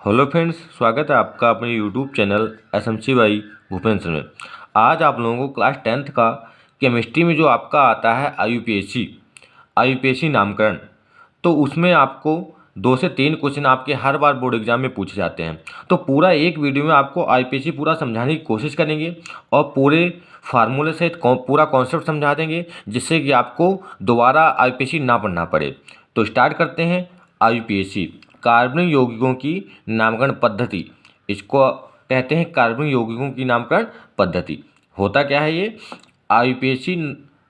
Hello friends, स्वागत है आपका अपने YouTube channel SMC by Bhupendra में। आज आप लोगों को क्लास 10th का केमिस्ट्री में जो आपका आता है आईयूपीएसी नामकरण, तो उसमें आपको 2 से 3 क्वेश्चन आपके हर बार बोर्ड एग्जाम में पूछे जाते हैं। तो पूरा एक वीडियो में आपको आईयूपीएसी पूरा समझाने की कोशिश करेंगे और पूरे फार्मूले सहित पूरा कॉन्सेप्ट समझा देंगे, जिससे कि आपको दोबारा आईयूपीएसी ना पढ़ना पड़े। तो स्टार्ट करते हैं। आईयूपीएसी कार्बनिक यौगिकों की नामकरण पद्धति, इसको कहते हैं कार्बनिक यौगिकों की नामकरण पद्धति। होता क्या है ये? आईयूपीएसी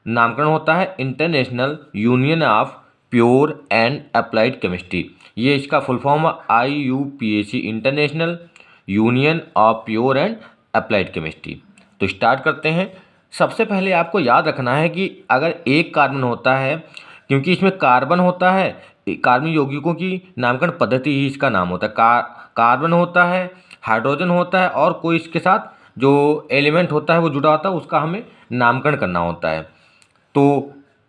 नामकरण होता है international union of pure and applied chemistry. ये इसका फुल फॉर्म है IUPAC, international union of pure and applied chemistry. तो स्टार्ट करते हैं। सबसे पहले आपको याद रखना है कि अगर एक कार्बन होता है, क्योंकि इसमें कार्बन होता है, कार्बनिक यौगिकों की नामकरण पद्धति ही इसका नाम होता है। कार्बन होता है, हाइड्रोजन होता है और कोई इसके साथ जो एलिमेंट होता है वो जुड़ा होता है, उसका हमें नामकरण करना होता है। तो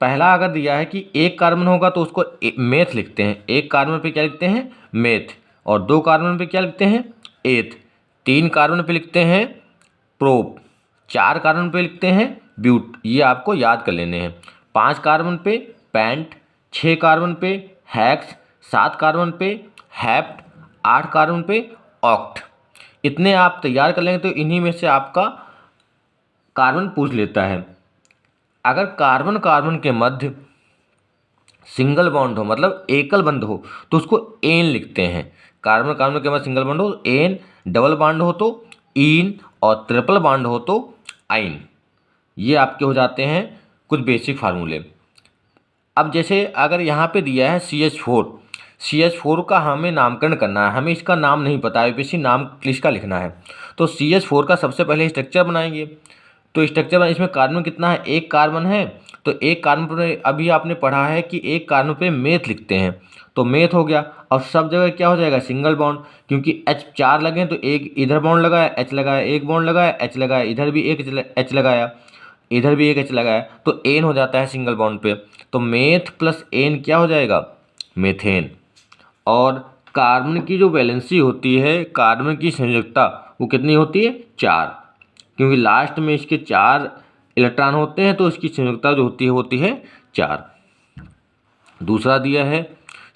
पहला अगर दिया है कि एक कार्बन होगा तो उसको मेथ लिखते हैं। एक कार्बन पे क्या लिखते हैं? मेथ। और 2 कार्बन पे क्या लिखते हैं? एथ। 3 कार्बन पे लिखते हैं प्रोप। 4 कार्बन पे लिखते हैं ब्यूट। ये आपको याद कर लेने हैं। 5 कार्बन पे पेंट, 6 कार्बन पे हेक्स, 7 कार्बन पे हेप्ट, 8 कार्बन पे ऑक्ट। इतने आप तैयार कर लेंगे तो इन्हीं में से आपका कार्बन पूछ लेता है। अगर कार्बन कार्बन के मध्य सिंगल बॉन्ड हो, मतलब एकल बंध हो, तो उसको एन लिखते हैं। कार्बन कार्बन के मध्य सिंगल बॉन्ड हो एन, डबल बॉन्ड हो तो इन और ट्रिपल बॉन्ड हो तो आइन। ये आपके हो जाते हैं कुछ बेसिक फार्मूले। अब जैसे अगर यहाँ पे दिया है CH4 का हमें नामकरण करना है। हमें इसका नाम नहीं पता है, आईयूपीएसी नाम इसका लिखना है। तो CH4 का सबसे पहले स्ट्रक्चर बनाएंगे। तो स्ट्रक्चर इसमें कार्बन कितना है? एक कार्बन है। तो एक कार्बन पर अभी आपने पढ़ा है कि एक कार्बन पे मेथ लिखते हैं, तो मेथ हो गया। और सब जगह क्या हो जाएगा? सिंगल बॉन्ड, क्योंकि H4 लगे तो एक इधर बॉन्ड लगाया, H लगाया, एक बॉन्ड लगाया, H लगाया, इधर भी एक H लगाया, इधर भी एक H लगाया, तो एन हो जाता है सिंगल बॉन्ड पे। तो मेथ प्लस एन क्या हो जाएगा? मेथेन। और कार्बन की जो वैलेंसी होती है, कार्बन की संयोजकता, वो कितनी होती है? 4, क्योंकि लास्ट में इसके 4 इलेक्ट्रॉन होते हैं, तो इसकी संयोजकता जो होती है 4। दूसरा दिया है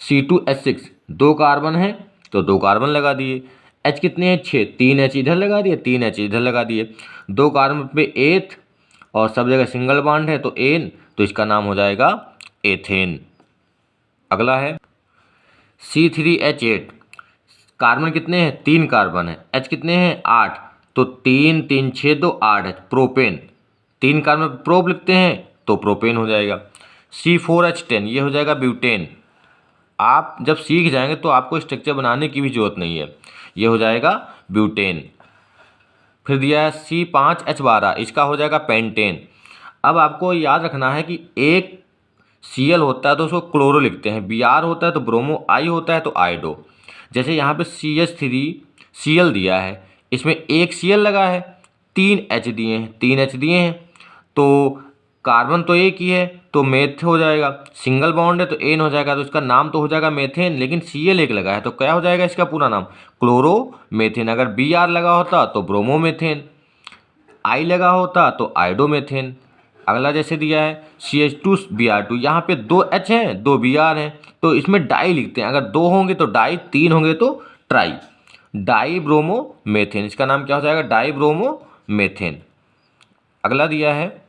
C2H6, 2 कार्बन है तो 2 कार्बन लगा दिए। H कितने हैं? 6, 3 H इधर लगा दिए, 3 H इधर लगा दिए। 2 कार्बन पे एथ और सब जगह सिंगल बॉन्ड है तो एन, तो इसका नाम हो जाएगा एथेन। अगला है C3H8, कार्बन कितने हैं? 3 कार्बन है। H कितने हैं? 8, तो 3 3 6 2 8 है प्रोपेन। 3 कार्बन प्रोप लिखते हैं तो प्रोपेन हो जाएगा। C4H10, ये हो जाएगा ब्यूटेन। आप जब सीख जाएंगे तो आपको स्ट्रक्चर बनाने की भी जरूरत नहीं है, ये हो जाएगा ब्यूटेन। फिर दिया है C5H12, इसका हो जाएगा पेंटेन। अब आपको याद रखना है कि एक Cl होता है तो उसको क्लोरो लिखते हैं, Br होता है तो ब्रोमो, I होता है तो आयोडो। जैसे यहाँ पे CH3Cl दिया है, इसमें एक Cl लगा है, 3 H दिए हैं, 3 H दिए हैं, तो कार्बन तो एक ही है तो मेथ हो जाएगा। सिंगल बॉन्ड है तो एन हो जाएगा, तो इसका नाम तो हो जाएगा मेथेन, लेकिन Cl एक लगा है तो क्या हो जाएगा इसका पूरा नाम? क्लोरोमेथेन। अगर Br लगा होता तो ब्रोमोमेथेन, I लगा होता तो आयोडोमेथेन। अगला जैसे दिया है CH2Br2, यहाँ पे 2 H हैं, 2 Br हैं, तो इसमें डाई लिखते हैं। अगर 2 होंगे तो डाई, 3 होंगे तो ट्राई, डाई ब्रोमोमेथेन। इसका नाम क्या हो जाएगा? Dibromomethane. अगला दिया है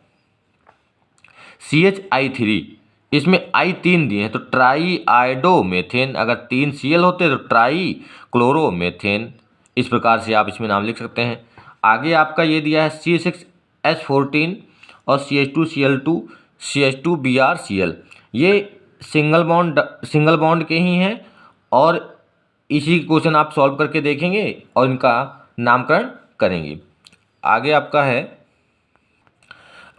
CHI3, इसमें I 3 दिए हैं तो ट्राई आयोडोमेथेन। अगर 3 Cl होते तो ट्राई क्लोरोमेथेन। इस प्रकार से आप इसमें नाम लिख सकते हैं। आगे आपका ये दिया है C6H14 और CH2Cl2, CH2BrCl, ये सिंगल बॉन्ड के ही हैं और इसी क्वेश्चन आप सॉल्व करके देखेंगे और इनका नामकरण करेंगे। आगे आपका है,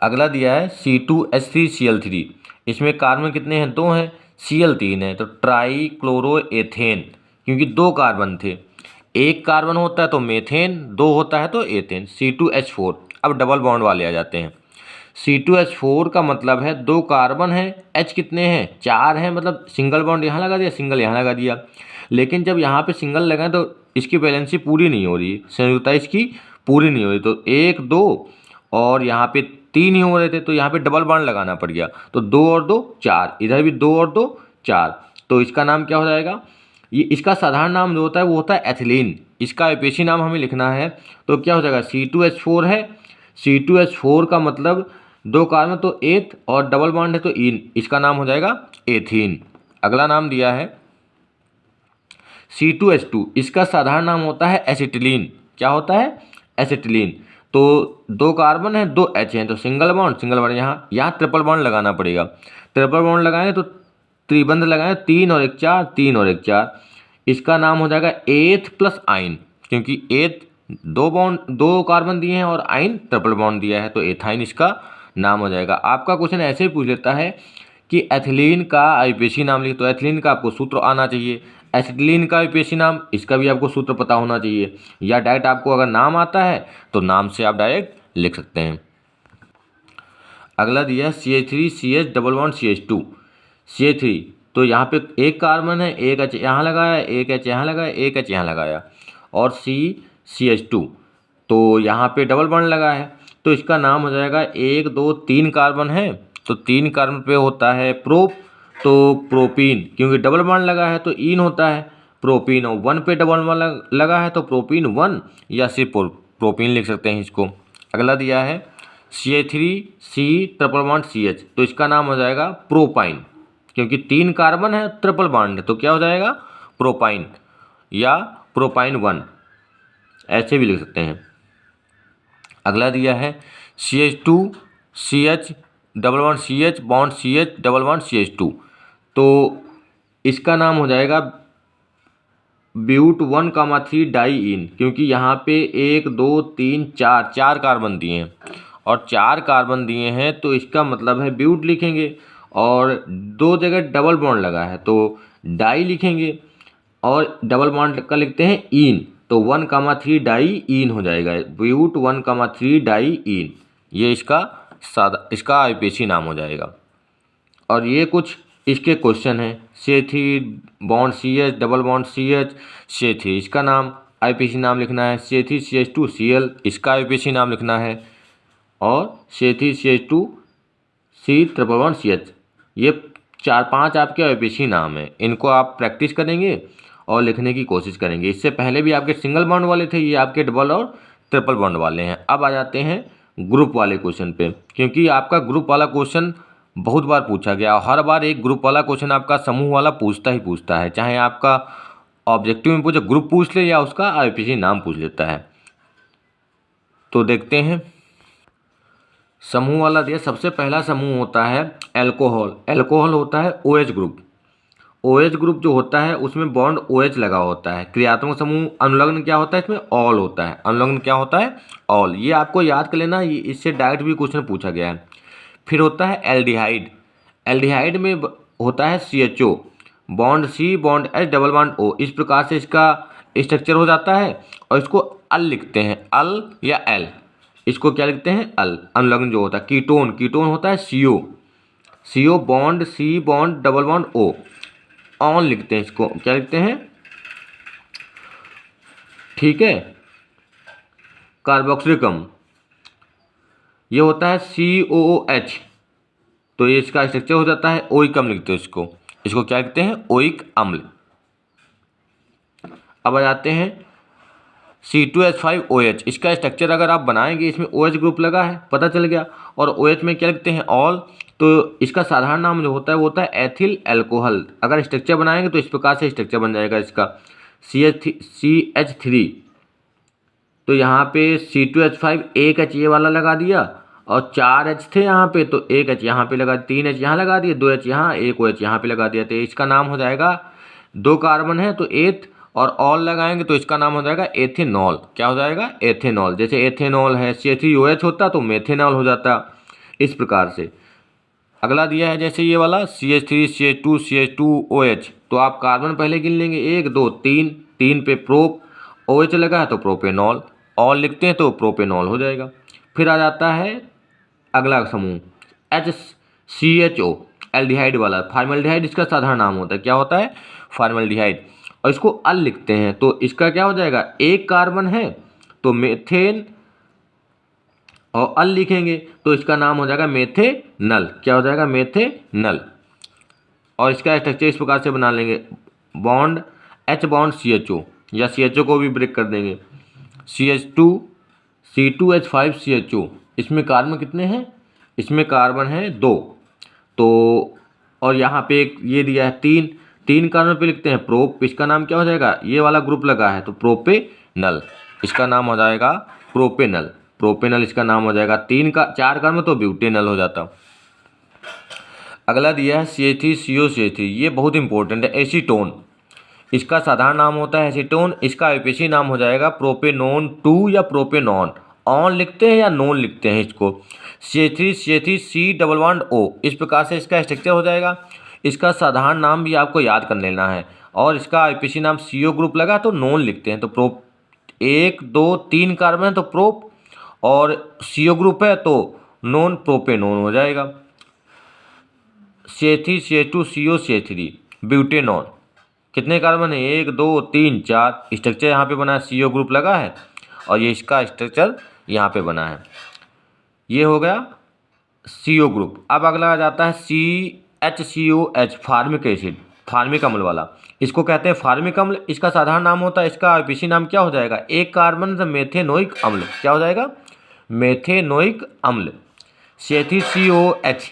अगला दिया है C2H3Cl3, इसमें कार्बन कितने हैं? 2 हैं, Cl 3 है, तो ट्राई क्लोरोएथेन, क्योंकि 2 कार्बन थे। एक कार्बन होता है तो मेथेन, 2 होता है तो एथेन, C2H4। अब डबल बॉन्ड वाले आ जाते हैं। C2H4 का मतलब है 2 कार्बन है, H कितने हैं? 4 हैं, मतलब सिंगल बॉन्ड यहाँ लगा दिया, सिंगल यहाँ लगा दिया। लेकिन जब यहाँ पे सिंगल लगाएं तो इसकी वैलेंसी पूरी नहीं हो रही, संयुक्तता इसकी पूरी नहीं हो रही, तो 1 2 और यहाँ पे 3 ही हो रहे थे, तो यहाँ पे डबल बॉन्ड लगाना पड़ गया, तो 2 और 2 4, इधर भी 2 और 2 4, तो इसका नाम क्या हो जाएगा? ये इसका साधारण नाम जो होता है वो होता है एथिलीन। इसका आईयूपीएसी नाम हमें लिखना है, तो क्या हो जाएगा? C2H4 है, C2H4 का मतलब 2 कार्बन तो एथ और डबल बॉन्ड है तो इन, इसका नाम हो जाएगा एथीन। अगला नाम दिया है C2H2, इसका साधारण नाम होता है एसिटिलीन। क्या होता है? एसिटिलीन। तो 2 कार्बन है 2 H हैं, तो सिंगल बॉन्ड यहाँ ट्रिपल बॉन्ड लगाना पड़ेगा। ट्रिपल बॉन्ड लगाएं तो त्रिबंध लगाएं, 3 और 1 4, 3 और 1 4, इसका नाम हो जाएगा एथ प्लस आइन, क्योंकि एथ 2 कार्बन दिए हैं और आइन ट्रिपल बॉन्ड दिया है, तो एथाइन इसका नाम हो जाएगा। आपका क्वेश्चन ऐसे ही पूछ लेता है कि एथिलीन का आईयूपीएसी नाम लिख, तो एथिलीन का आपको सूत्र आना चाहिए। एसिटिलीन का आईयूपीएसी नाम, इसका भी आपको सूत्र पता होना चाहिए, या डायरेक्ट आपको अगर नाम आता है तो नाम से आप डायरेक्ट लिख सकते हैं। अगला दिया है CH3CH double bond CH2, CH3, तो यहाँ पे 1 कार्बन है, 1 H यहाँ लगाया, 1 H यहाँ लगाया, 1 H यहाँ लगाया, और CH2, तो यहाँ पे डबल बॉन्ड लगा है, तो इसका नाम हो जाएगा 1 2 3 कार्बन है, तो 3 कार्बन पे होता है प्रोप, तो प्रोपीन, क्योंकि डबल बॉन्ड लगा है तो इन होता है प्रोपीन, और 1 पे डबल बॉन्ड लगा है तो प्रोपीन 1, या सिर्फ प्रोपीन लिख सकते हैं इसको। अगला दिया है CH3C ट्रिपल बॉन्ड CH, तो इसका नाम हो जाएगा प्रोपाइन, क्योंकि 3 कार्बन है ट्रिपल बॉन्ड है, तो क्या हो जाएगा? प्रोपाइन या प्रोपाइन 1, ऐसे भी लिख सकते हैं। अगला दिया है CH2CH double bond CH bond CH double bond CH2, तो इसका नाम हो जाएगा ब्यूट 1,3 डाई इन, क्योंकि यहाँ पे 1 2 3 4 कार्बन दिए हैं, और 4 कार्बन दिए हैं, तो इसका मतलब है ब्यूट लिखेंगे, और 2 जगह डबल बॉन्ड लगा है तो डाई लिखेंगे, और डबल बॉन्ड का लिखते हैं इन, तो 1,3 डाई इन हो जाएगा, ब्यूट 1,3 डाई इन, ये इसका आईयूपीएसी नाम हो जाएगा। और ये कुछ इसके क्वेश्चन हैं। CH3 bond CH double bond CH, CH3, इसका नाम आईयूपीएसी नाम लिखना है। CH3CH2Cl, इसका आईयूपीएसी नाम लिखना है, और CH3CH2C ट्रिपल बॉन्ड CH, ये 4-5 आपके आईयूपीएसी नाम हैं। इनको आप प्रैक्टिस करेंगे और लिखने की कोशिश करेंगे। इससे पहले भी आपके सिंगल बॉन्ड वाले थे, ये आपके डबल और ट्रिपल बॉन्ड वाले हैं। अब आ जाते हैं ग्रुप वाले क्वेश्चन पे, क्योंकि आपका ग्रुप वाला क्वेश्चन बहुत बार पूछा गया, हर बार एक ग्रुप वाला क्वेश्चन आपका समूह वाला पूछता ही पूछता है, चाहे आपका ऑब्जेक्टिव में पूछे ग्रुप पूछ ले या उसका आईयूपीएसी नाम पूछ लेता है। तो देखते हैं समूह वाला दिया। सबसे पहला समूह होता है एल्कोहल। एल्कोहल होता है OH ग्रुप। OH ग्रुप जो होता है उसमें बॉन्ड OH लगा होता है। क्रियात्मक समूह अनुलग्न क्या होता है? इसमें ऑल होता है। अनुलग्न क्या होता है? ऑल। ये आपको याद कर लेना, इससे डायरेक्ट भी क्वेश्चन पूछा गया है। फिर होता है एल्डिहाइड। एल्डिहाइड में होता है CHO, bond C bond H double bond O, इस प्रकार से इसका स्ट्रक्चर हो जाता है, और इसको अल लिखते हैं, अल या एल, इसको क्या लिखते हैं? अल। अनुलग्न जो होता है कीटोन, कीटोन होता है CO bond C bond double bond O, on लिखते हैं, इसको क्या लिखते हैं? ठीक है, कार्बोक्सिलिक अम्ल, ये होता है COOH, तो ये इसका स्ट्रक्चर हो जाता है ओइक अम्ल लिखते हैं इसको क्या लिखते हैं? ओइक अम्ल। अब आ जाते हैं C2H5OH, इसका स्ट्रक्चर अगर आप बनाएंगे, इसमें OH ग्रुप लगा है, पता चल गया, और OH में क्या लिखते हैं? ऑल। तो इसका साधारण नाम जो होता है वो होता है एथिल एल्कोहल। अगर स्ट्रक्चर बनाएंगे तो इस प्रकार से स्ट्रक्चर बन जाएगा इसका CH3, तो यहाँ पे C2H5 एक H ये वाला लगा दिया, और 4 H थे यहाँ पे, तो 1 H यहाँ पे लगा, 3 H यहाँ लगा दिए, 2 H यहाँ, 1 OH यहाँ पे लगा दिया, तो इसका नाम हो जाएगा, 2 कार्बन है तो एथ, और ऑल लगाएंगे तो इसका नाम हो जाएगा एथेनॉल। क्या हो जाएगा? एथेनॉल। जैसे एथेनॉल है CH3OH होता तो मेथेनॉल हो जाता, इस प्रकार से। अगला दिया है जैसे ये वाला CH3CH2CH2OH, तो आप कार्बन पहले गिन लेंगे, 1 2 3, 3 पे प्रोप, OH लगा है तो प्रोपेनॉल, ऑल लिखते हैं तो प्रोपेनॉल हो जाएगा। फिर आ जाता है अगला समूह HCHO, एल्डिहाइड वाला। फार्मल्डिहाइड इसका साधारण नाम होता है। क्या होता है? फार्मल्डिहाइड। और इसको अल लिखते हैं तो इसका क्या हो जाएगा, एक कार्बन है तो मेथेन, और अल लिखेंगे तो इसका नाम हो जाएगा मेथेनल। क्या हो जाएगा, मेथेनल। और इसका स्ट्रक्चर इस प्रकार से बना लेंगे, बॉन्ड H बॉन्ड CHO, या CHO को भी ब्रेक कर देंगे, CH2 C2H5 CHO। इसमें कार्बन कितने हैं, इसमें कार्बन है 2। तो और यहाँ पे एक ये दिया है 3 कार्बन पे लिखते हैं प्रोप, इसका नाम क्या हो जाएगा, ये वाला ग्रुप लगा है तो प्रोपेनल, इसका नाम हो जाएगा प्रोपेनल। प्रोपेनल इसका नाम हो जाएगा। 4 कार्बन तो ब्यूटेनल हो जाता। अगला दिया है CH3COCH3, ये बहुत इंपॉर्टेंट है, एसीटोन। इसका साधारण नाम होता है एसीटोन, इसका आईयूपीएसी नाम हो जाएगा प्रोपेनोन 2 या प्रोपेनॉन। ऑन लिखते हैं या नॉन लिखते हैं इसको, CH3 C double bond O, इस प्रकार से इसका स्ट्रक्चर हो जाएगा। इसका साधारण नाम भी आपको याद कर लेना है। और इसका आईयूपीएसी नाम CO ग्रुप लगा तो नॉन लिखते हैं, तो प्रोप 1 2 3 कार्बन है तो प्रोप, और CO ग्रुप है तो नॉन प्रोपेनोन हो जाएगा। CH3 CH2 CO CH3 butanone, कितने कार्बन है, 1 2 3 4, स्ट्रक्चर यहाँ पे बना है, CO ग्रुप लगा है और ये इसका स्ट्रक्चर यहाँ पे बना है। ये हो गया CO ग्रुप। अब अगला आ जाता है CHCOH, फार्मिक एसिड, फार्मिक अम्ल वाला, इसको कहते हैं फार्मिक अम्ल। इसका साधारण नाम होता है, इसका आईयूपीएसी नाम क्या हो जाएगा, एक कार्बन से मेथेनोइक अम्ल, क्या हो जाएगा, मेथेनोइक अम्ल। CH3COH,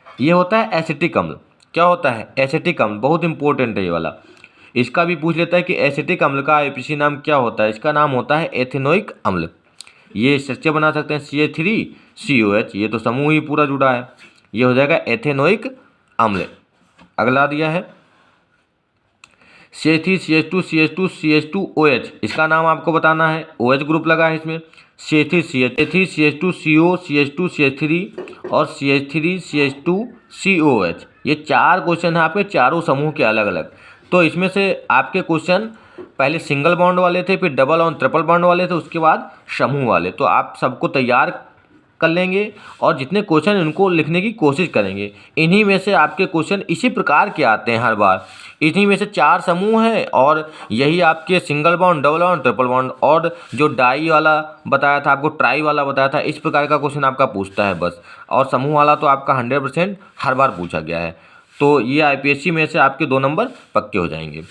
ये होता है एसिटिक अम्ल। क्या होता है, एसिटिक अम्ल, बहुत इंपॉर्टेंट है ये वाला। इसका भी पूछ लेता है कि एसिटिक अम्ल का आईयूपीएसी नाम क्या होता है, इसका नाम होता है एथेनोइक अम्ल। ये स्ट्रक्चर बना सकते हैं CH3COH, ये तो समूह ही पूरा जुड़ा है, ये हो जाएगा एथेनोइक अम्ल। अगला दिया है CH3CH2CH2CH2OH, इसका नाम आपको बताना है, OH ग्रुप लगा है इसमें। CH3CH2CO CH2CH3 और CH3CH2COH, ये 4 क्वेश्चन है आपके, चारों समूह के अलग अलग। तो इसमें से आपके क्वेश्चन पहले सिंगल बॉन्ड वाले थे, फिर डबल और ट्रिपल बॉन्ड वाले थे, उसके बाद समूह वाले। तो आप सबको तैयार कर लेंगे और जितने क्वेश्चन उनको लिखने की कोशिश करेंगे। इन्हीं में से आपके क्वेश्चन इसी प्रकार के आते हैं हर बार। इन्हीं में से 4 समूह हैं और यही आपके single bond, double bond, triple bond, और जो डाई वाला बताया था आपको, ट्राई वाला बताया था, इस प्रकार का क्वेश्चन आपका पूछता है बस। और समूह वाला तो आपका 100% हर बार पूछा गया है। तो ये आईपीएससी में से आपके 2 नंबर पक्के हो जाएंगे।